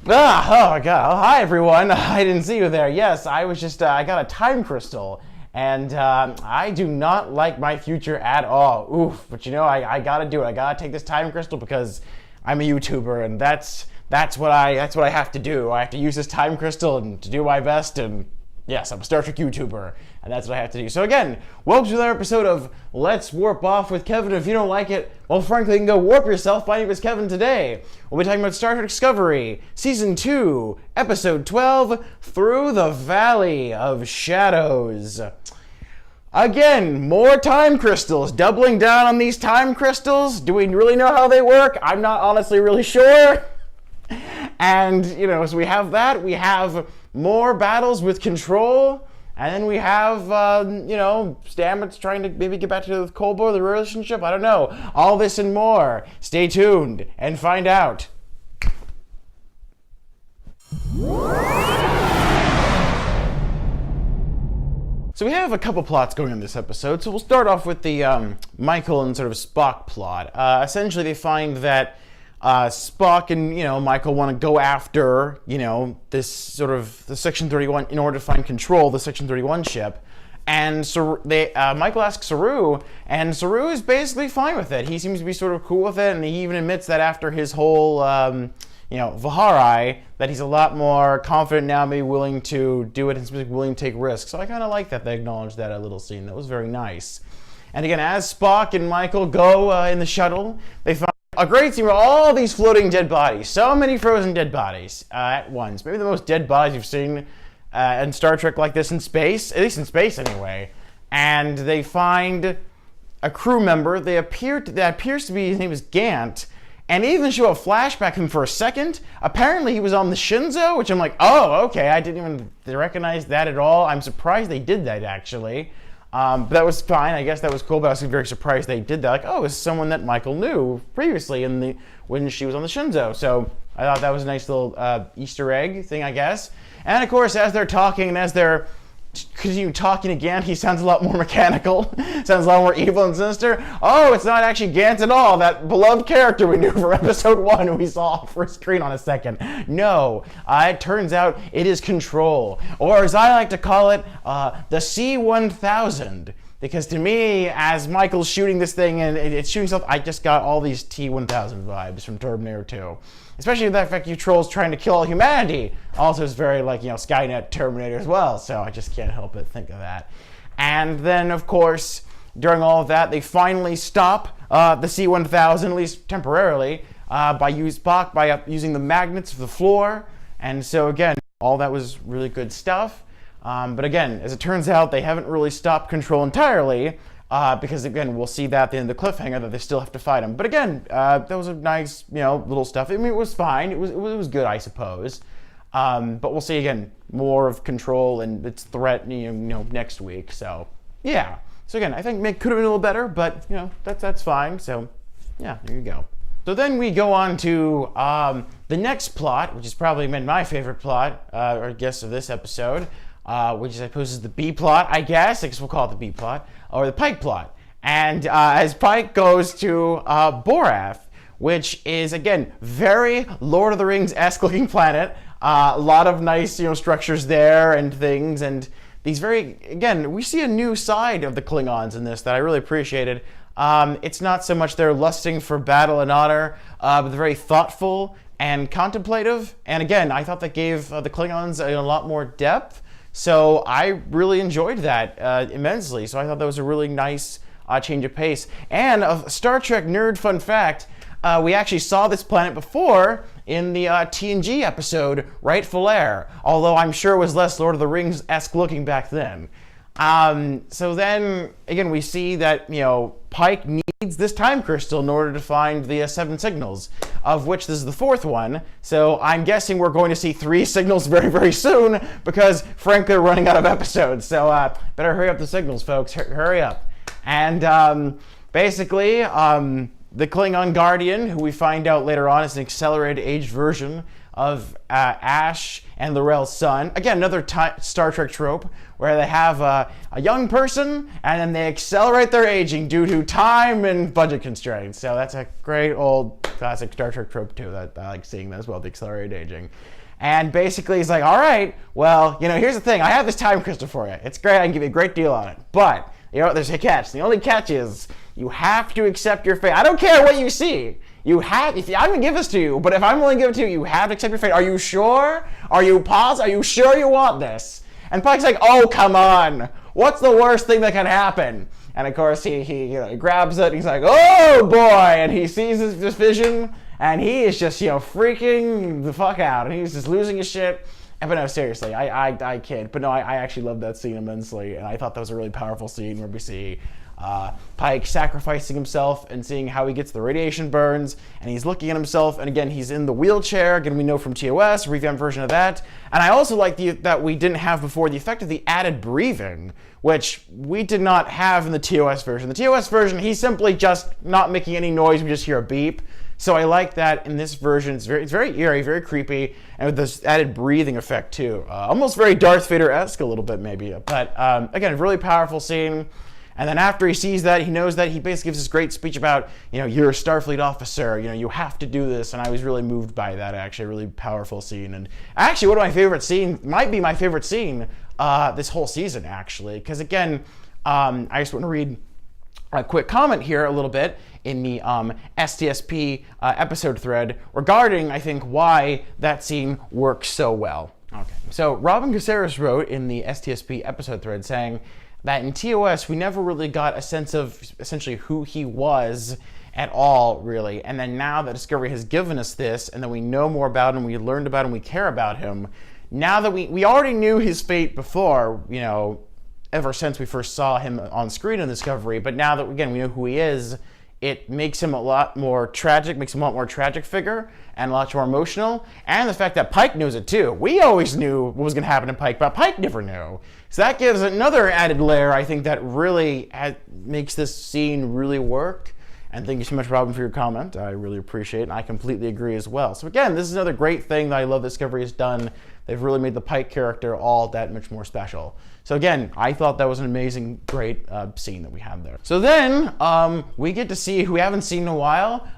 Oh my god. Oh, hi everyone. I didn't see you there. Yes, I was just, I got a time crystal. And I do not like my future at all. Oof. But you know, I gotta do it. I gotta take this time crystal because I'm a YouTuber and that's what I have to do. I have to use this time crystal and to do my best, and yes, I'm a Star Trek YouTuber, and that's what I have to do. So again, welcome to another episode of Let's Warp Off with Kevin. If you don't like it, well, frankly, you can go warp yourself. My name is Kevin. Today, we'll be talking about Star Trek Discovery, Season 2, Episode 12, Through the Valley of Shadows. Again, more time crystals. Doubling down on these time crystals. Do we really know how they work? I'm not honestly really sure. And, you know, so we have that. We have more battles with Control. And then we have, you know, Stamets trying to maybe get back to the Cold War, the relationship. I don't know. All this and more. Stay tuned and find out. So we have a couple plots going on this episode. So we'll start off with the Michael and sort of Spock plot. Essentially, they find that Spock and, you know, Michael want to go after, you know, this sort of the Section 31 in order to find Control, the Section 31 ship. And so Michael asks Saru, and Saru is basically fine with it. He seems to be sort of cool with it, and he even admits that after his whole, you know, Vihari, that he's a lot more confident now, maybe willing to do it and specifically willing to take risks. So I kind of like that they acknowledged that little scene. That was very nice. And again, as Spock and Michael go in the shuttle, they find a great scene with all these floating dead bodies. So many frozen dead bodies at once. Maybe the most dead bodies you've seen in Star Trek like this in space, at least in space anyway. And they find a crew member. That appears to be, his name is Gant. And they even show a flashback of him for a second. Apparently he was on the Shinzo, which I'm like, oh, okay, I didn't even recognize that at all. I'm surprised they did that, actually. But that was fine. I guess that was cool, but I was very surprised they did that. Like, oh, it's someone that Michael knew previously when she was on the Shinzo. So I thought that was a nice little Easter egg thing, I guess. And of course, as they're talking and as they're continue talking again, he sounds a lot more mechanical. Sounds a lot more evil and sinister. Oh, it's not actually Gant at all, that beloved character we knew from episode 1 who we saw first screen on a second. No, it turns out it is Control, or as I like to call it, the C-1000. Because to me, as Michael's shooting this thing and it's shooting stuff, I just got all these T-1000 vibes from Terminator 2. Especially the fact Control's trying to kill all humanity. Also, it's very, like, you know, Skynet Terminator as well. So I just can't help but think of that. And then, of course, during all of that, they finally stop the C-1000, at least temporarily, by using the magnets of the floor. And so, again, all that was really good stuff. But again, as it turns out, they haven't really stopped Control entirely. Because again, we'll see that at the end of the cliffhanger that they still have to fight him. But again, that was a nice, you know, little stuff. I mean, it was fine. It was good, I suppose. But we'll see again more of Control and its threat, you know, next week. So yeah. So again, I think it could have been a little better, but you know, that's fine. So yeah, there you go. So then we go on to the next plot, which is probably my favorite plot, or I guess of this episode. Which I suppose is the B plot, I guess we'll call it the B plot, or the Pike plot. And as Pike goes to Borath, which is, again, very Lord of the Rings-esque looking planet. A lot of nice, you know, structures there and things, and these very, again, we see a new side of the Klingons in this that I really appreciated. It's not so much they're lusting for battle and honor, but they're very thoughtful and contemplative. And again, I thought that gave the Klingons a lot more depth. So I really enjoyed that immensely. So I thought that was a really nice change of pace. And a Star Trek nerd fun fact, we actually saw this planet before in the TNG episode, Rightful Heir. Although I'm sure it was less Lord of the Rings-esque looking back then. So then, again, we see that, you know, Pike needs this time crystal in order to find the 7 signals, of which this is the 4th one. So I'm guessing we're going to see 3 signals very, very soon, because frankly, we're running out of episodes. So better hurry up the signals, folks. Hurry up. And basically, the Klingon Guardian, who we find out later on is an accelerated aged version of Ash and L'Rell's son. Again, another Star Trek trope where they have a young person and then they accelerate their aging due to time and budget constraints. So that's a great old classic Star Trek trope too. That I like seeing that as well, the accelerated aging. And basically he's like, all right, well, here's the thing. I have this time crystal for you. It's great. I can give you a great deal on it. But, there's a catch. The only catch is you have to accept your fate. I don't care what you see. I'm going to give this to you, but if I'm willing to give it to you, you have to accept your fate. Are you sure? Are you positive? Are you sure you want this? And Pike's like, oh, come on. What's the worst thing that can happen? And of course, he grabs it, and he's like, oh, boy. And he sees this vision. And he is just, freaking the fuck out. And he's just losing his shit. But no, seriously, I kid. But no, I actually love that scene immensely. And I thought that was a really powerful scene where we see Pike sacrificing himself and seeing how he gets the radiation burns. And he's looking at himself. And again, he's in the wheelchair. Again, we know from TOS, a revamped version of that. And I also like that we didn't have before, the effect of the added breathing, which we did not have in the TOS version. The TOS version, he's simply just not making any noise. We just hear a beep. So I like that in this version. It's very eerie, very creepy, and with this added breathing effect too. Almost very Darth Vader-esque a little bit maybe. But again, really powerful scene. And then after he sees that, he knows that he basically gives this great speech about, you're a Starfleet officer, you have to do this. And I was really moved by that, actually, a really powerful scene. And actually, one of my favorite scenes, might be my favorite scene this whole season, actually. Because again, I just want to read a quick comment here a little bit in the STSP episode thread regarding, I think, why that scene works so well. Okay. So Robin Caceres wrote in the STSP episode thread saying that in TOS, we never really got a sense of essentially who he was at all, really. And then now that Discovery has given us this, and then we know more about him, we learned about him, we care about him, now that we already knew his fate before, ever since we first saw him on screen in Discovery, but now that, again, we know who he is, it makes him a lot more tragic, makes him a lot more tragic figure, and a lot more emotional. And the fact that Pike knows it too. We always knew what was going to happen to Pike, but Pike never knew. So that gives another added layer, I think, that really makes this scene really work. And thank you so much, Robin, for your comment. I really appreciate it, and I completely agree as well. So again, this is another great thing that I love Discovery has done. They've really made the Pike character all that much more special. So again, I thought that was an amazing, great scene that we had there. So then we get to see who we haven't seen in a while.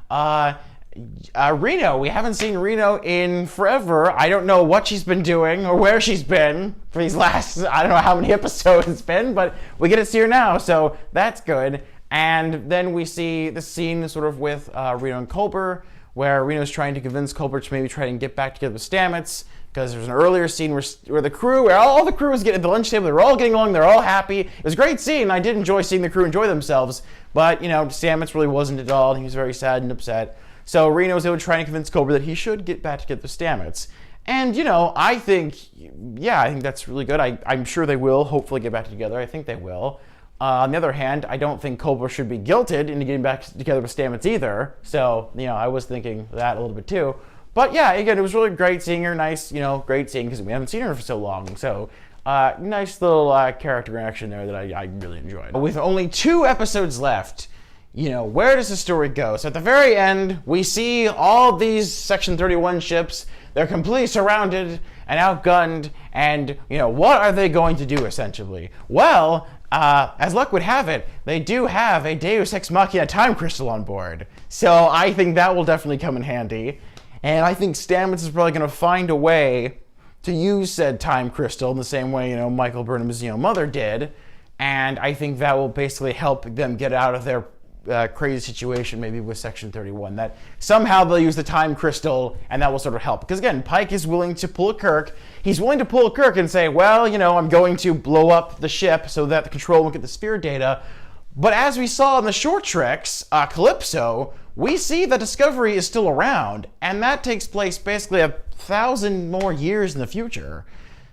Reno. We haven't seen Reno in forever. I don't know what she's been doing or where she's been for these last, I don't know how many episodes it's been, but we get to see her now, so that's good. And then we see the scene sort of with Reno and Culber, where Reno's trying to convince Culber to maybe try and get back together with Stamets, because there's an earlier scene where the crew, where all the crew is getting at the lunch table, they're all getting along, they're all happy. It was a great scene. I did enjoy seeing the crew enjoy themselves, but, Stamets really wasn't at all, and he was very sad and upset. So Reno was able to try and convince Culber that he should get back together with Stamets. And, I think that's really good. I'm sure they will hopefully get back together. I think they will. On the other hand, I don't think Culber should be guilted into getting back together with Stamets either. So, I was thinking that a little bit too. But yeah, again, it was really great seeing her. Nice, great scene because we haven't seen her for so long. So, nice little character interaction there that I really enjoyed. But with only 2 episodes left, where does the story go? So at the very end, we see all these Section 31 ships. They're completely surrounded and outgunned. And, what are they going to do, essentially? Well, as luck would have it, they do have a Deus Ex Machina time crystal on board. So I think that will definitely come in handy. And I think Stamets is probably going to find a way to use said time crystal in the same way, Michael Burnham's, mother did. And I think that will basically help them get out of their crazy situation, maybe with Section 31. That somehow they'll use the time crystal, and that will sort of help. Because again, Pike is willing to pull a Kirk. He's willing to pull a Kirk and say, well, I'm going to blow up the ship so that the Control won't get the sphere data. But as we saw in the short treks, Calypso, we see that Discovery is still around, and that takes place basically 1,000 more years in the future.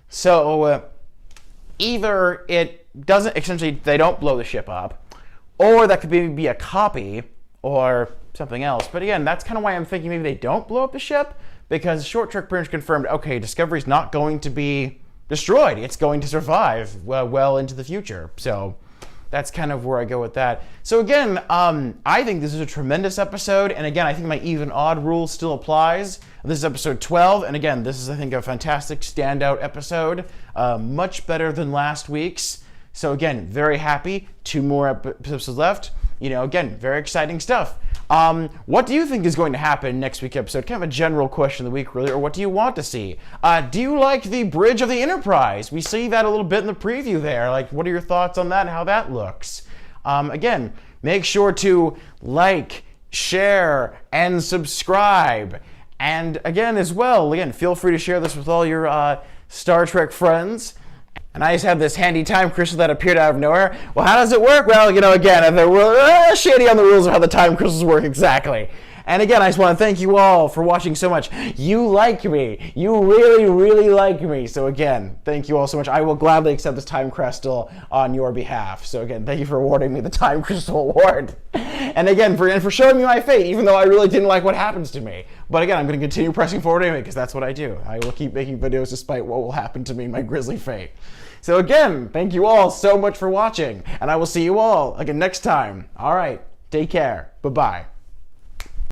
So either it doesn't, essentially, they don't blow the ship up, or that could be a copy or something else. But again, that's kind of why I'm thinking maybe they don't blow up the ship, because short trek pretty much confirmed, okay, Discovery's not going to be destroyed. It's going to survive well into the future. So that's kind of where I go with that. So again, I think this is a tremendous episode. And again, I think my even odd rule still applies. This is episode 12. And again, this is, I think, a fantastic standout episode. Much better than last week's. So again, very happy. 2 more episodes left. Again, very exciting stuff. What do you think is going to happen next week's episode? Kind of a general question of the week, really, or what do you want to see? Do you like the bridge of the Enterprise? We see that a little bit in the preview there. Like, what are your thoughts on that and how that looks? Again, make sure to like, share, and subscribe. And again, as well, feel free to share this with all your Star Trek friends. And I just have this handy time crystal that appeared out of nowhere. Well, how does it work? Well, again, they're shady on the rules of how the time crystals work exactly. And again, I just want to thank you all for watching so much. You like me. You really, really like me. So again, thank you all so much. I will gladly accept this time crystal on your behalf. So again, thank you for awarding me the time crystal award. And again, for showing me my fate, even though I really didn't like what happens to me. But again, I'm going to continue pressing forward anyway, because that's what I do. I will keep making videos despite what will happen to me in my grisly fate. So again, thank you all so much for watching. And I will see you all again next time. All right, take care. Bye-bye.